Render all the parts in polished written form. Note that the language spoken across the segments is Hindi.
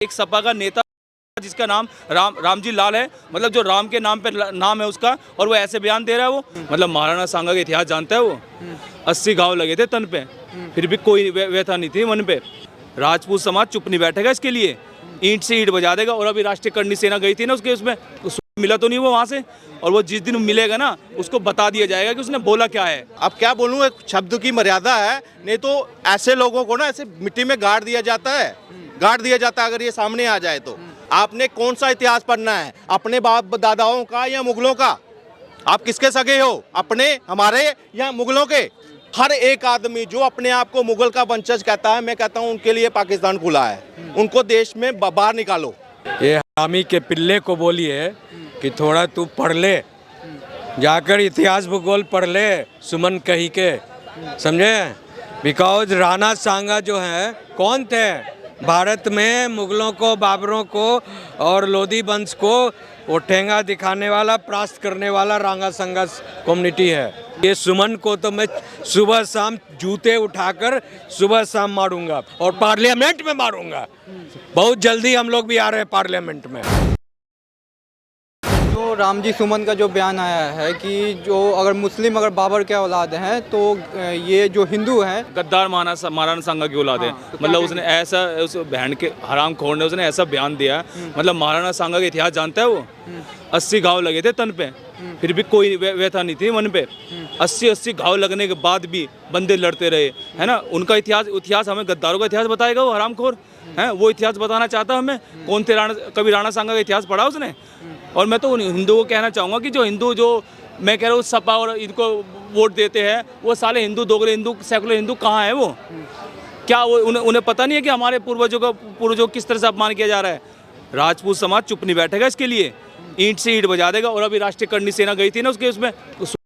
एक सपा का नेता जिसका नाम रामजी लाल है, मतलब जो राम के नाम पे नाम है उसका, और वो ऐसे बयान दे रहा है। वो मतलब महाराणा सांगा का इतिहास जानता है वो। 80 घाव लगे थे तन पे, फिर भी कोई व्यथा नहीं थी मन पे। राजपूत समाज चुप नहीं बैठेगा इसके लिए, ईंट से ईंट बजा देगा। और अभी राष्ट्रीय करनी सेना गई थी ना उसके, उसमें मिला तो नहीं वो वहाँ से, और वो जिस दिन मिलेगा ना उसको बता दिया जाएगा कि उसने बोला क्या है। अब क्या बोलूँ, एक शब्द की मर्यादा है, नहीं तो ऐसे लोगों को ना ऐसे मिट्टी में गाड़ दिया जाता है, अगर ये सामने आ जाए तो। आपने कौन सा इतिहास पढ़ना है, अपने बाप दादाओं का या मुगलों का? आप किसके सगे हो, अपने, हमारे या मुगलों के? हर एक आदमी जो अपने आप को मुगल का वंशज कहता है, मैं कहता हूँ उनके लिए पाकिस्तान खुला है। उनको देश में बाहर निकालो। ये हरामी के पिल्ले को बोलिए कि थोड़ा तू पढ़ ले, जाकर इतिहास भूगोल पढ़ ले सुमन कही के, समझे? बिकॉज राणा सांगा जो है कौन थे भारत में? मुगलों को, बाबरों को और लोधी वंश को वो ठेंगा दिखाने वाला, परास्त करने वाला राणा सांगा कम्युनिटी है। ये सुमन को तो मैं सुबह शाम जूते उठाकर सुबह शाम मारूंगा और पार्लियामेंट में मारूंगा। बहुत जल्दी हम लोग भी आ रहे हैं पार्लियामेंट में। जो रामजी सुमन का जो बयान आया है कि जो अगर बाबर के औलाद हैं तो ये जो हिंदू हैं गद्दार महाराणा सांगा की औलाद है। तो मतलब उसने ऐसा, उस बहन के हराम खोर ने उसने ऐसा बयान दिया। मतलब महाराणा सांगा का इतिहास जानता है वो। 80 घाव लगे थे तन पे, फिर भी कोई व्यथा नहीं थी मन पे। 80 घाव लगने के बाद भी बंदे लड़ते रहे, है ना। उनका इतिहास हमें गद्दारों का इतिहास बताएगा वो हरामखोर है। वो इतिहास बताना चाहता हमें। कौन थे कभी राणा सांगा का इतिहास पढ़ा उसने? और मैं तो उन हिंदुओं को कहना चाहूँगा कि जो हिंदू, जो मैं कह रहा हूँ सपा और इनको वोट देते हैं, वो साले हिंदू, दोगले हिंदू, सेकुलर हिंदू कहाँ है वो? क्या वो उन्हें पता नहीं है कि हमारे पूर्वजों को किस तरह से अपमान किया जा रहा है? राजपूत समाज चुप नहीं बैठेगा इसके लिए, ईंट से ईंट बजा देगा। और अभी राष्ट्रीय करनी सेना गई थी ना उसके, उसमें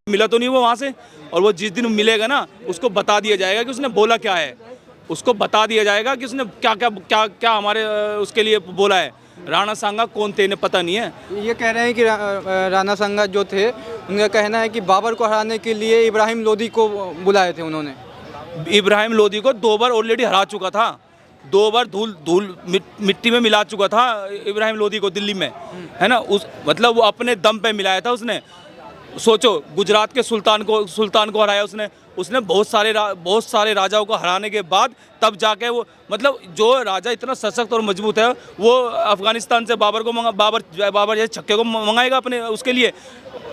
मिला तो नहीं वो वहाँ से, और वो जिस दिन मिलेगा ना उसको बता दिया जाएगा कि उसने बोला क्या है। उसको बता दिया जाएगा कि उसने क्या क्या क्या क्या हमारे उसके लिए बोला है। राणा सांगा कौन थे इन्हें पता नहीं है। ये कह रहे हैं कि राणा सांगा जो थे उनका कहना है कि बाबर को हराने के लिए इब्राहिम लोदी को बुलाए थे उन्होंने। इब्राहिम लोदी को 2 बार ऑलरेडी हरा चुका था, 2 बार धूल मिट्टी में मिला चुका था इब्राहिम लोदी को दिल्ली में, है ना। उस मतलब वो अपने दम पे मिलाया था उसने। सोचो, गुजरात के सुल्तान को हराया उसने बहुत सारे राजाओं को हराने के बाद तब जाके वो, मतलब जो राजा इतना सशक्त और मजबूत है वो अफगानिस्तान से बाबर जैसे छक्के को मंगाएगा अपने उसके लिए।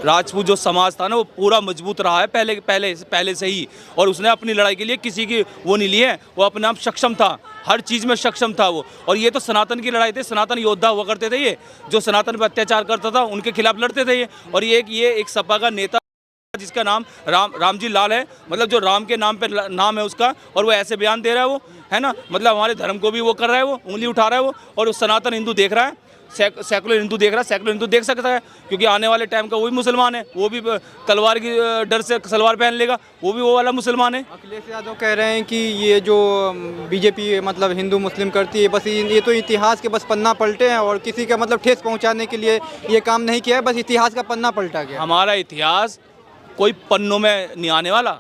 राजपूत जो समाज था ना वो पूरा मजबूत रहा है पहले से ही, और उसने अपनी लड़ाई के लिए किसी की वो नहीं ली है। वो अपने आप सक्षम था, हर चीज़ में सक्षम था वो। और ये तो सनातन की लड़ाई थी, सनातन योद्धा हुआ करते थे ये, जो सनातन पर अत्याचार करता था उनके खिलाफ लड़ते थे ये। और ये एक सपा का नेता जिसका नाम रामजी लाल है, मतलब जो राम के नाम पे नाम है उसका, और वो ऐसे बयान दे रहा है वो, है ना। मतलब हमारे धर्म को भी वो कर रहा है, वो उंगली उठा रहा है वो। और वो सनातन हिंदू देख रहा है, सेकुलर हिंदू देख रहा है। सेकुलर हिंदू देख सकता है क्योंकि आने वाले टाइम का वो भी मुसलमान है, वो भी तलवार की डर से सलवार पहन लेगा, वो भी वो वाला मुसलमान है। अखिलेश यादव कह रहे हैं कि ये जो बीजेपी मतलब हिंदू मुस्लिम करती है, बस ये तो इतिहास के बस पन्ना पलटे हैं और किसी का मतलब ठेस पहुंचाने के लिए ये काम नहीं किया है, बस इतिहास का पन्ना पलटा गया। हमारा इतिहास कोई पन्नों में नहीं आने वाला।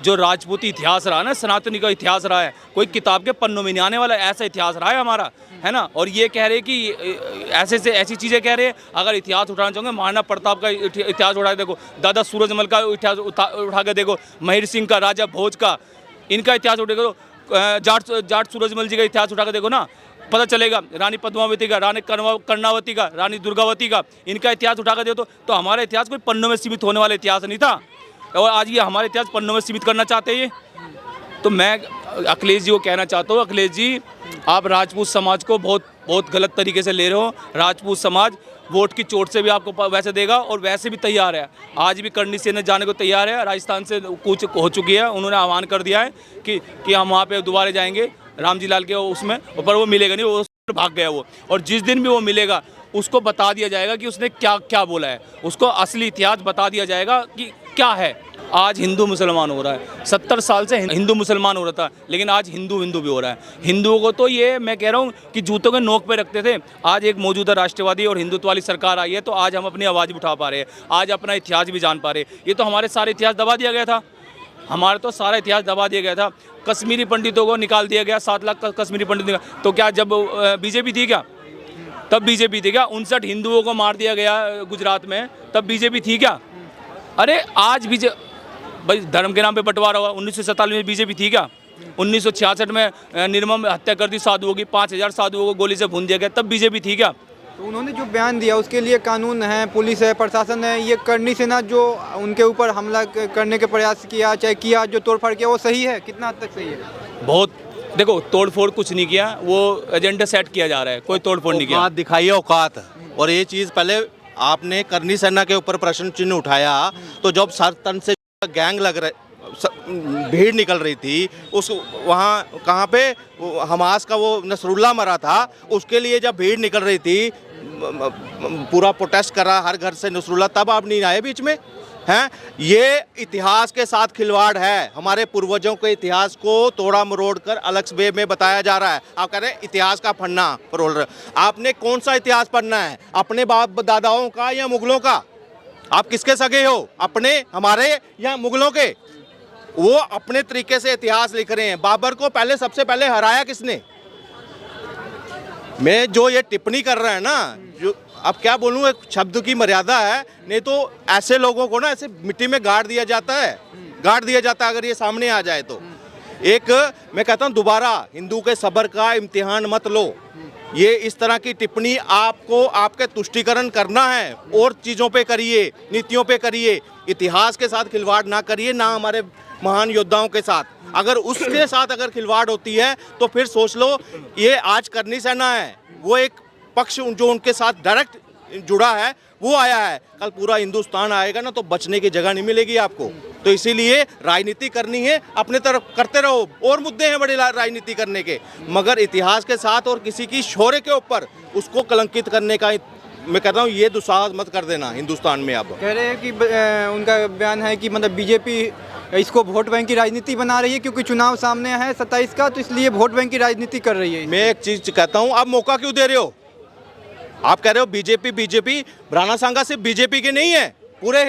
जो राजपूती इतिहास रहा ना, सनातनी का इतिहास रहा है, कोई किताब के पन्नों में नहीं आने वाला, ऐसा इतिहास रहा है हमारा, है ना। और ये कह रहे कि ऐसी चीज़ें कह रहे हैं। अगर इतिहास उठाना चाहोगे, महाराणा प्रताप का इतिहास उठा के देखो, दादा सूरजमल का इतिहास उठा के देखो, महिर सिंह का, राजा भोज का, इनका इतिहास उठा के देखो, जाट सूरजमल जी का इतिहास उठा के देखो ना, पता चलेगा। रानी पद्मावती का, रानी कर्णावती का, रानी दुर्गावती का, इनका इतिहास उठा कर दे तो हमारा इतिहास कोई पन्नों में सीमित होने वाला इतिहास नहीं था। और आज ये हमारे इतिहास पन्नों में सीमित करना चाहते हैं ये। तो मैं अखिलेश जी को कहना चाहता हूँ, अखिलेश जी आप राजपूत समाज को बहुत गलत तरीके से ले रहे हो। राजपूत समाज वोट की चोट से भी आपको वैसे देगा और वैसे भी तैयार है। आज भी करनी सेना जाने को तैयार है, राजस्थान से कुछ हो चुकी है, उन्होंने आह्वान कर दिया है कि हम वहाँ पे दोबारा जाएंगे रामजी लाल के उसमें, पर वो मिलेगा नहीं, वो भाग गया वो। और जिस दिन भी वो मिलेगा उसको बता दिया जाएगा कि उसने क्या क्या बोला है, उसको असली इतिहास बता दिया जाएगा कि क्या है। आज हिंदू मुसलमान हो रहा है, 70 साल से हिंदू मुसलमान हो रहा था, लेकिन आज हिंदू भी हो रहा है। हिंदुओं को तो ये मैं कह रहा हूँ कि जूतों के नोक पे रखते थे। आज एक मौजूदा राष्ट्रवादी और हिंदुत्व वाली सरकार आई है, तो आज हम अपनी आवाज़ भी उठा पा रहे हैं, आज अपना इतिहास भी जान पा रहे हैं। ये तो हमारे सारे इतिहास दबा दिया गया था, हमारा तो सारा इतिहास दबा दिया गया था। कश्मीरी पंडितों को निकाल दिया गया, 7 लाख कश्मीरी पंडित तो क्या जब बीजेपी थी क्या? तब बीजेपी थी क्या? 59 हिंदुओं को मार दिया गया गुजरात में, तब बीजेपी थी क्या? अरे आज भाई धर्म के नाम पे बंटवारा हुआ। 1947 में बीजेपी थी क्या? 1966 में निर्मम हत्या कर दी साधुओं की, 5000 साधुओं को गोली से भून दिया गया, तब बीजेपी थी क्या? तो उन्होंने जो बयान दिया उसके लिए कानून है, पुलिस है, प्रशासन है, ये करनी से ना जो उनके ऊपर हमला करने के प्रयास किया, चाहे किया, जो तोड़फाड़ किया, वो सही है? कितना हद तक सही है? बहुत, देखो तोड़फोड़ कुछ नहीं किया, वो एजेंडा सेट किया जा रहा है, कोई तोड़फोड़ नहीं किया। औकात दिखाइए, औकात। और ये चीज़ पहले आपने करनी सेना के ऊपर प्रश्न चिन्ह उठाया, तो जब सर तन से गैंग लग रहे, भीड़ निकल रही थी, उस वहाँ कहाँ पे हमास का वो नसरुल्ला मरा था, उसके लिए जब भीड़ निकल रही थी, पूरा प्रोटेस्ट करा हर घर से नसरुल्ला, तब आप नहीं आए बीच में हैं? ये इतिहास के साथ खिलवाड़ है। हमारे पूर्वजों के इतिहास को तोड़ा मरोड़ कर अलग वे में बताया जा रहा है। आप कह रहे हैं इतिहास का पन्ना फरोल रहे, आपने कौन सा इतिहास पढ़ना है? अपने बाप दादाओं का या मुगलों का? आप किसके सगे हो, अपने, हमारे या मुगलों के? वो अपने तरीके से इतिहास लिख रहे हैं। बाबर को पहले, सबसे पहले हराया किसने? मैं जो ये टिप्पणी कर रहा है ना, जो अब क्या बोलूँ, एक शब्द की मर्यादा है, नहीं तो ऐसे लोगों को ना ऐसे मिट्टी में गाड़ दिया जाता है, गाड़ दिया जाता है अगर ये सामने आ जाए तो। एक मैं कहता हूँ दोबारा हिंदू के सब्र का इम्तिहान मत लो। ये इस तरह की टिप्पणी आपको आपके तुष्टीकरण करना है और चीज़ों पे करिए, नीतियों पे करिए, इतिहास के साथ खिलवाड़ ना करिए, ना हमारे महान योद्धाओं के साथ। अगर उसके साथ अगर खिलवाड़ होती है तो फिर सोच लो, ये आज करनी सेना है, वो एक पक्ष जो उनके साथ डायरेक्ट जुड़ा है वो आया है, कल पूरा हिंदुस्तान आएगा ना तो बचने की जगह नहीं मिलेगी आपको। तो इसीलिए राजनीति करनी है, अपने तरफ करते रहो, और मुद्दे हैं बड़े राजनीति करने के, मगर इतिहास के साथ और किसी की शौर्य के ऊपर उसको कलंकित करने का मैं कहता हूँ ये दुस्साहस मत कर देना हिंदुस्तान में। अब कह रहे हैं कि उनका बयान है कि मतलब बीजेपी इसको वोट बैंक की राजनीति बना रही है, क्योंकि चुनाव सामने है 27 का, तो इसलिए वोट बैंक की राजनीति कर रही है। मैं एक चीज़ कहता हूँ, आप मौका क्यों दे रहे हो? आप कह रहे हो बीजेपी, राणा सांगा सिर्फ बीजेपी के नहीं है, पूरे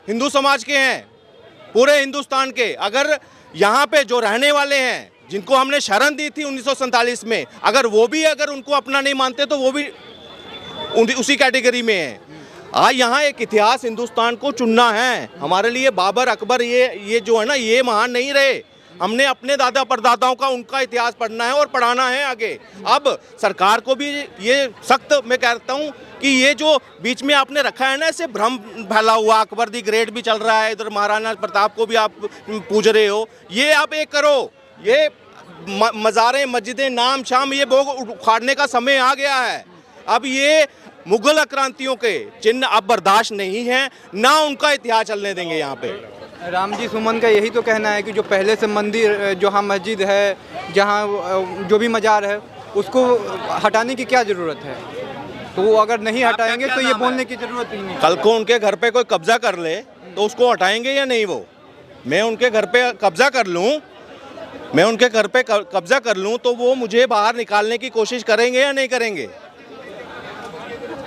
हिंदू समाज के हैं, पूरे हिंदुस्तान के। अगर यहाँ पे जो रहने वाले हैं, जिनको हमने शरण दी थी 1947 में, अगर वो भी अगर उनको अपना नहीं मानते तो वो भी उसी कैटेगरी में है। आज यहाँ एक इतिहास हिंदुस्तान को चुनना है हमारे लिए। बाबर, अकबर, ये जो है ना, ये महान नहीं रहे। हमने अपने दादा परदादाओं का उनका इतिहास पढ़ना है और पढ़ाना है आगे। अब सरकार को भी ये सख्त मैं कहता हूँ कि ये जो बीच में आपने रखा है ना, ऐसे भ्रम फैला हुआ, अकबर दी ग्रेट भी चल रहा है, इधर महाराणा प्रताप को भी आप पूज रहे हो, ये आप एक करो। ये मज़ारें, मस्जिदें, नाम शाम, ये भोग उखाड़ने का समय आ गया है। अब ये मुगल आक्रांतियों के चिन्ह अब बर्दाश्त नहीं है, ना उनका इतिहास चलने देंगे यहाँ पे। रामजी सुमन का यही तो कहना है कि जो पहले से मंदिर, जो हाँ मस्जिद है, जहाँ जो भी मज़ार है, उसको हटाने की क्या ज़रूरत है? तो वो अगर नहीं हटाएंगे तो ये बोलने की ज़रूरत ही नहीं। कल को उनके घर पे कोई कब्जा कर ले तो उसको हटाएंगे या नहीं? वो मैं उनके घर पे कब्जा कर लूँ, मैं उनके घर पे कब्जा कर लूँ तो वो मुझे बाहर निकालने की कोशिश करेंगे या नहीं करेंगे?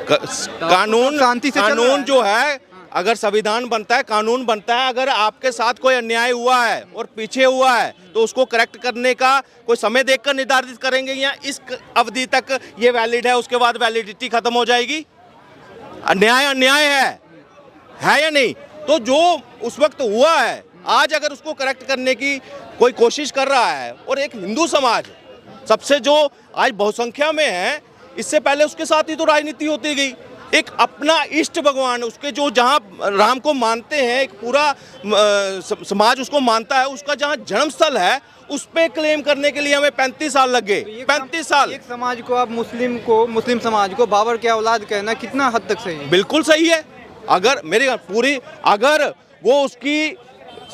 कानून, शांति से कानून जो है, अगर संविधान बनता है, कानून बनता है, अगर आपके साथ कोई अन्याय हुआ है और पीछे हुआ है तो उसको करेक्ट करने का कोई समय देखकर निर्धारित करेंगे, या इस अवधि तक ये वैलिड है, उसके बाद वैलिडिटी खत्म हो जाएगी? अन्याय अन्याय है या नहीं? तो जो उस वक्त हुआ है, आज अगर उसको करेक्ट करने की कोई कोशिश कर रहा है, और एक हिंदू समाज सबसे जो आज बहुसंख्या में है, इससे पहले उसके साथ ही तो राजनीति होती गई। एक अपना इष्ट भगवान, उसके जो जहाँ राम को मानते हैं, एक पूरा समाज उसको मानता है, उसका जहाँ जन्म स्थल है, उस पे क्लेम करने के लिए हमें 35 साल लग गए। 35 साल। एक समाज को, आप मुस्लिम समाज को बाबर के औलाद कहना कितना हद तक सही है? बिल्कुल सही है। अगर मेरी पूरी, अगर वो उसकी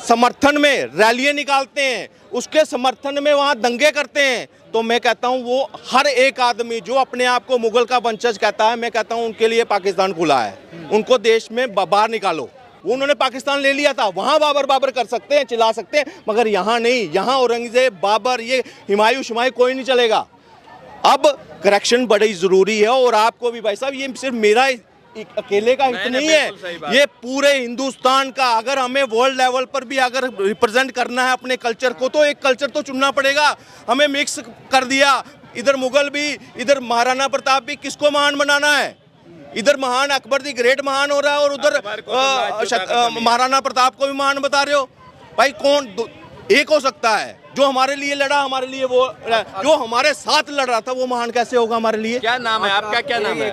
समर्थन में रैलियां निकालते हैं, उसके समर्थन में वहाँ दंगे करते हैं, तो मैं कहता हूँ वो हर एक आदमी जो अपने आप को मुगल का वंशज कहता है, मैं कहता हूँ उनके लिए पाकिस्तान खुला है। उनको देश में बाहर निकालो। उन्होंने पाकिस्तान ले लिया था, वहाँ बाबर कर सकते हैं, चिल्ला सकते हैं, मगर यहाँ नहीं। यहाँ औरंगजेब, बाबर, ये हुमायूं कोई नहीं चलेगा। अब करेक्शन बड़ी ज़रूरी है। और आपको भी भाई साहब, ये सिर्फ मेरा अकेले का हित नहीं है, ये पूरे हिंदुस्तान का। अगर हमें वर्ल्ड लेवल पर भी अगर रिप्रेजेंट करना है अपने कल्चर को, तो एक कल्चर तो चुनना पड़ेगा। हमें मिक्स कर दिया, इधर मुगल भी, इधर महाराणा प्रताप भी, किसको महान बनाना है? इधर महान अकबर दी ग्रेट महान हो रहा है और उधर महाराणा प्रताप को भी महान बता रहे हो। भाई कौन एक हो सकता है? जो हमारे लिए लड़ा, हमारे लिए वो जो हमारे साथ लड़ रहा था, वो महान कैसे होगा हमारे लिए? क्या नाम है आपका? क्या नाम है?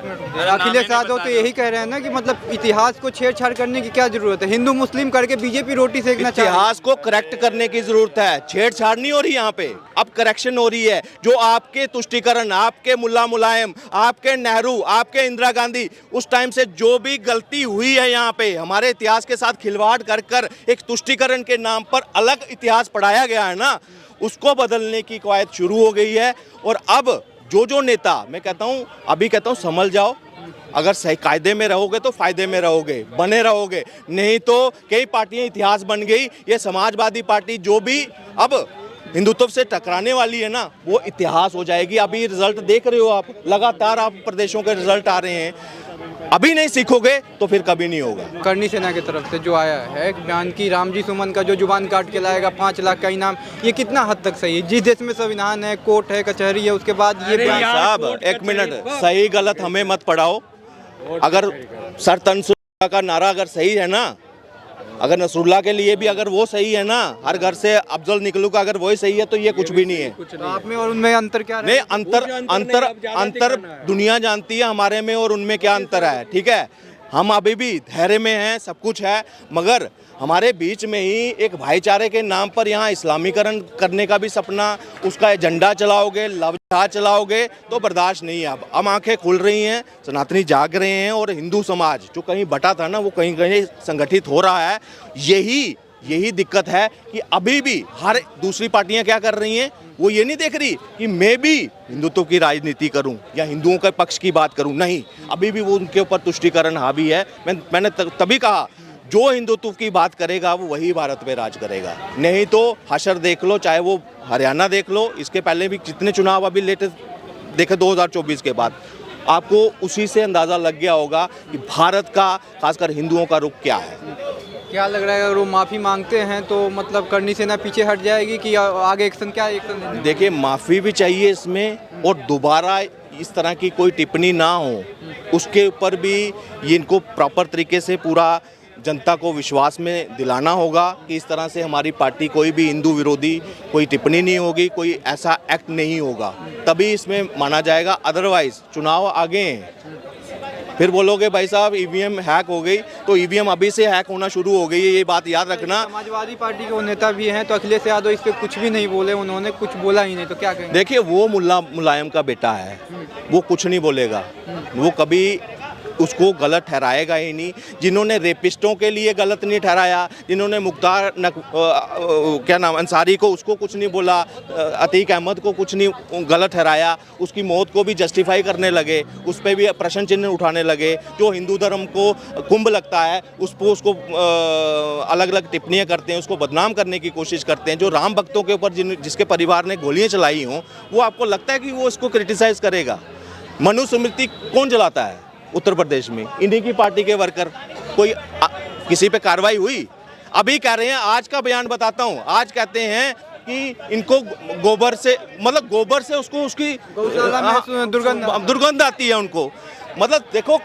अखिलेश यादव तो यही कह रहे हैं ना कि मतलब इतिहास को छेड़छाड़ करने की क्या जरूरत है? हिंदू मुस्लिम करके बीजेपी रोटी सेकना चाह रही है। इतिहास को करेक्ट करने की जरूरत है, छेड़छाड़ नहीं हो रही यहाँ पे, अब करेक्शन हो रही है। जो आपके तुष्टीकरण, आपके मुल्ला मुलायम, आपके नेहरू, आपके इंदिरा गांधी, उस टाइम से जो भी गलती हुई है यहाँ पे, हमारे इतिहास के साथ खिलवाड़ कर कर एक तुष्टीकरण के नाम पर अलग इतिहास पढ़ाया गया है ना, उसको बदलने की कवायद शुरू हो गई है। और अब जो नेता, मैं कहता हूँ, अभी कहता हूँ संभल जाओ। अगर सही कायदे में रहोगे तो फायदे में रहोगे, बने रहोगे, नहीं तो कई पार्टियां इतिहास बन गई। ये समाजवादी पार्टी जो भी अब हिंदुत्व से टकराने वाली है ना, वो इतिहास हो जाएगी। अभी रिजल्ट देख रहे हो आप, लगातार आप प्रदेशों के रिजल्ट आ रहे हैं। अभी नहीं सीखोगे तो फिर कभी नहीं होगा। करनी सेना की तरफ से जो आया है बयान की रामजी सुमन का जो जुबान काट के लाएगा 5 लाख का इनाम, ये कितना हद तक सही है? जिस देश में संविधान है, कोर्ट है, कचहरी है, उसके बाद ये बयान। साहब एक मिनट, सही गलत हमें मत पढ़ाओ। अगर सर तनसुल्ला का नारा अगर सही है ना, अगर नसरुल्ला के लिए भी अगर वो सही है ना, हर घर से अफजल निकलू का अगर वही सही है, तो ये कुछ भी नहीं है। तो आप में और उनमें अंतर क्या नहीं, अंतर दुनिया जानती है हमारे में और उनमें क्या अंतर है। ठीक है, हम अभी भी धैर्य में हैं, सब कुछ है, मगर हमारे बीच में ही एक भाईचारे के नाम पर यहाँ इस्लामीकरण करने का भी सपना, उसका एजेंडा चलाओगे, लव जिहाद चलाओगे तो बर्दाश्त नहीं है। अब आंखें खुल रही हैं, सनातनी जाग रहे हैं और हिंदू समाज जो कहीं बटा था ना, वो कहीं कहीं संगठित हो रहा है। यही दिक्कत है कि अभी भी हर दूसरी पार्टियां क्या कर रही हैं, वो ये नहीं देख रही कि मैं भी हिंदुत्व की राजनीति करूं या हिंदुओं के पक्ष की बात करूं। नहीं, अभी भी वो उनके ऊपर तुष्टीकरण हावी है। मैंने तभी कहा, जो हिंदुत्व की बात करेगा वो वही भारत पे राज करेगा। नहीं तो हशर देख लो, चाहे वो हरियाणा देख लो, इसके पहले भी जितने चुनाव अभी लेटेस्ट देखे 2024 के बाद, आपको उसी से अंदाज़ा लग गया होगा कि भारत का, खासकर हिंदुओं का रुख क्या है। क्या लग रहा है अगर वो माफ़ी मांगते हैं तो मतलब करनी सेना पीछे हट जाएगी कि आगे एक्शन, क्या एक्शन? देखिए, माफ़ी भी चाहिए इसमें, और दोबारा इस तरह की कोई टिप्पणी ना हो, उसके ऊपर भी ये इनको प्रॉपर तरीके से पूरा जनता को विश्वास में दिलाना होगा कि इस तरह से हमारी पार्टी कोई भी हिंदू विरोधी कोई टिप्पणी नहीं होगी, कोई ऐसा एक्ट नहीं होगा, तभी इसमें माना जाएगा। अदरवाइज चुनाव आगे हैं, फिर बोलोगे भाई साहब ईवीएम हैक हो गई, तो ईवीएम अभी से हैक होना शुरू हो गई है, ये बात याद रखना। समाजवादी पार्टी के वो नेता भी हैं, तो अखिलेश यादव इस पर कुछ भी नहीं बोले, उन्होंने कुछ बोला ही नहीं, तो क्या कहेंगे? देखिए, वो मुल्ला मुलायम का बेटा है, वो कुछ नहीं बोलेगा, वो कभी उसको गलत ठहराएगा ही नहीं। जिन्होंने रेपिस्टों के लिए गलत नहीं ठहराया, जिन्होंने मुख्तार क्या नाम अंसारी को, उसको कुछ नहीं बोला, अतीक अहमद को कुछ नहीं गलत ठहराया, उसकी मौत को भी जस्टिफाई करने लगे, उस पर भी प्रश्न चिन्ह उठाने लगे। जो हिंदू धर्म को कुंभ लगता है उसको अलग अलग टिप्पणियाँ करते हैं, उसको बदनाम करने की कोशिश करते हैं। जो राम भक्तों के ऊपर जिसके परिवार ने गोलियाँ चलाई हों, वो आपको लगता है कि वो इसको क्रिटिसाइज़ करेगा? मनुस्मृति कौन जलाता है उत्तर प्रदेश में? इन्हीं की पार्टी के वर्कर। कोई किसी पे कार्रवाई हुई? अभी कह रहे हैं, आज का बयान बताता हूँ, आज कहते हैं कि इनको गोबर से, मतलब गोबर से उसको उसकी दुर्गंध आती है उनको। मतलब देखो,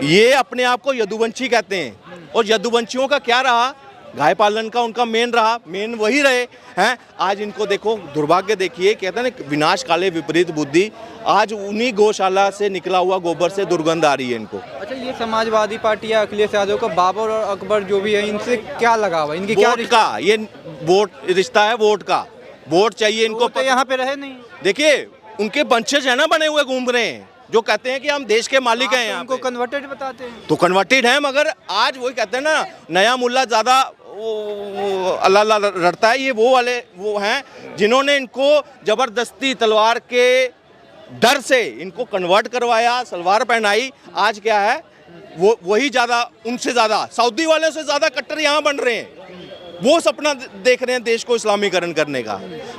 ये अपने आप को यदुवंशी कहते हैं, और यदुवंशियों का क्या रहा? गाय पालन का उनका मेन वही रहे हैं। आज इनको देखो, दुर्भाग्य देखिए, कहते हैं ना विनाश काले विपरीत बुद्धि, आज उन्हीं गौशाला से निकला हुआ गोबर से दुर्गंध आ रही है इनको। अच्छा, ये समाजवादी पार्टी या अखिलेश यादव का बाबर और अकबर जो भी है, इनसे क्या लगाव है? इनकी क्या का ये वोट रिश्ता है, वोट का, वोट चाहिए इनको। तो यहाँ पे रहे नहीं। देखिए, उनके वंशज है ना बने हुए, घूम रहे हैं, जो कहते हैं कि हम देश के मालिक हैं। उनको कन्वर्टेड बताते हैं, तो कन्वर्टेड है, मगर आज वही कहते हैं ना, नया मुल्ला ज़्यादा अल्लाह लड़ता है। ये वो वाले वो हैं जिन्होंने इनको ज़बरदस्ती तलवार के डर से इनको कन्वर्ट करवाया, सलवार पहनाई। आज क्या है, वो वही ज़्यादा, उनसे ज़्यादा, सऊदी वाले से ज़्यादा कट्टर यहाँ बन रहे हैं। वो सपना देख रहे हैं देश को इस्लामीकरण करने का।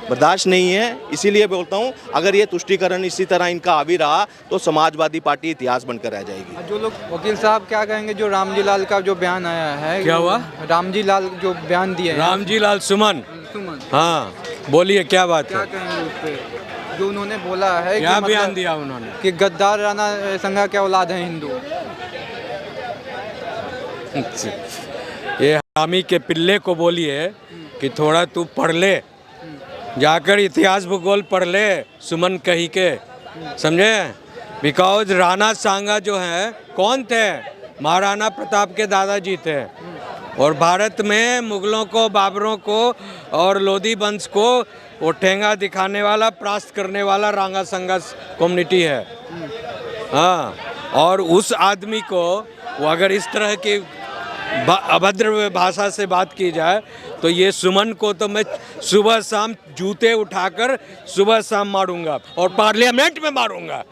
बर्दाश्त नहीं है, इसीलिए बोलता हूँ अगर ये तुष्टीकरण इसी तरह इनका हावी रहा तो समाजवादी पार्टी इतिहास बनकर रह जाएगी। जो लोग वकील साहब क्या कहेंगे जो रामजी लाल का जो बयान आया है? क्या हुआ? रामजी लाल जो बयान दिए हैं, रामजी लाल सुमन, सुमन, हाँ बोलिए क्या बात क्या है? कहेंगे उस पे जो उन्होंने बोला है क्या कि बयान दिया उन्होंने? कि गद्दार राणा संगा के औलाद हैं हिंदू। ये हरामी के पिल्ले को बोलिए कि थोड़ा तू पढ़ ले, जाकर इतिहास भूगोल पढ़ ले सुमन कही के, समझे? बिकॉज राणा सांगा जो है कौन थे? महाराणा प्रताप के दादाजी थे। और भारत में मुगलों को, बाबरों को और लोधी वंश को वो ठेंगा दिखाने वाला, परास्त करने वाला राणा सांगा कम्युनिटी है। हाँ, और उस आदमी को वो अगर इस तरह की अभद्र भाषा से बात की जाए तो ये सुमन को तो मैं सुबह शाम जूते उठाकर सुबह शाम मारूंगा और पार्लियामेंट में मारूंगा।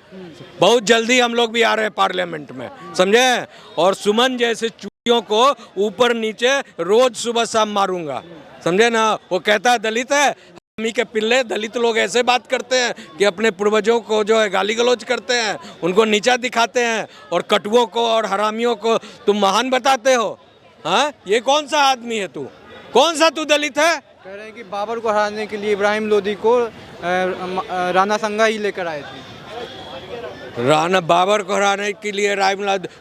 बहुत जल्दी हम लोग भी आ रहे हैं पार्लियामेंट में, समझे? और सुमन जैसे चूतियों को ऊपर नीचे रोज सुबह शाम मारूंगा, समझे ना? वो कहता है दलित है, हमी के पिल्ले। दलित लोग ऐसे बात करते हैं कि अपने पूर्वजों को जो है गाली गलौज करते हैं, उनको नीचा दिखाते हैं और कटुओं को और हरामियों को तुम महान बताते हो। हाँ, ये कौन सा आदमी है तू? कौन सा तू दलित है? कह रहे हैं कि बाबर को हराने के लिए इब्राहिम लोदी को राणा संगा ही लेकर आए थे। राणा बाबर को हराने के लिए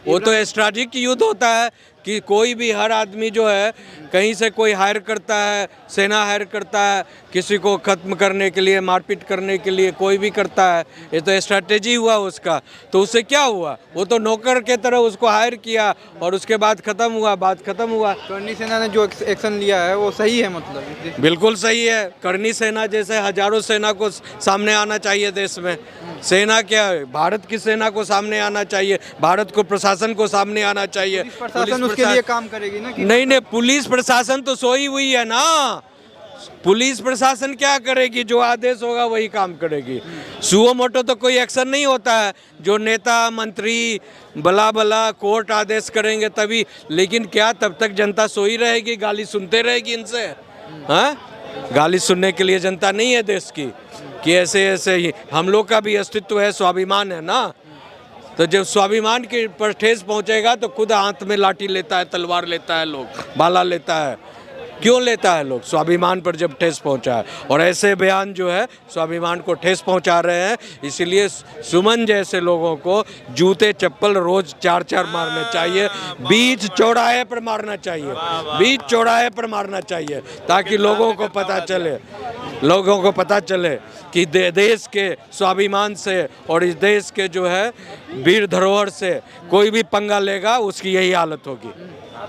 वो तो स्ट्रैटेजिक युद्ध होता है कि कोई भी हर आदमी जो है कहीं से कोई हायर करता है, सेना हायर करता है किसी को ख़त्म करने के लिए, मारपीट करने के लिए, कोई भी करता है। ये तो स्ट्रैटेजी हुआ उसका। तो उससे क्या हुआ? वो तो नौकर के तरह उसको हायर किया और उसके बाद ख़त्म हुआ, बात ख़त्म हुआ। करनी सेना ने जो एक्शन लिया है वो सही है? मतलब बिल्कुल सही है। करनी सेना जैसे हजारों सेना को सामने आना चाहिए देश में। सेना क्या है? भारत की सेना को सामने आना चाहिए, भारत को प्रशासन को सामने आना चाहिए। प्रशासन उसके लिए काम करेगी ना कि नहीं, पुलिस प्रशासन तो सोई हुई है ना। पुलिस प्रशासन क्या करेगी? जो आदेश होगा वही काम करेगी। सुओ मोटो तो कोई एक्शन नहीं होता है। जो नेता मंत्री बला बला कोर्ट आदेश करेंगे तभी, लेकिन क्या तब तक जनता सोई रहेगी, गाली सुनते रहेगी इनसे? हाँ, गाली सुनने के लिए जनता नहीं है देश की कि ऐसे ऐसे ही। हम लोग का भी अस्तित्व है, स्वाभिमान है ना। तो जब स्वाभिमान के पर ठेस पहुंचेगा तो खुद हाथ में लाठी लेता है, तलवार लेता है लोग, भाला लेता है। क्यों लेता है लोग? स्वाभिमान पर जब ठेस पहुंचा है। और ऐसे बयान जो है स्वाभिमान को ठेस पहुंचा रहे हैं। इसीलिए सुमन जैसे लोगों को जूते चप्पल रोज 4-4 मारने चाहिए। बीच चौराहे पर मारना चाहिए, बीच चौराहे पर मारना चाहिए, ताकि लोगों को पता चले कि देश के स्वाभिमान से और इस देश के जो है वीर धरोहर से कोई भी पंगा लेगा उसकी यही हालत होगी।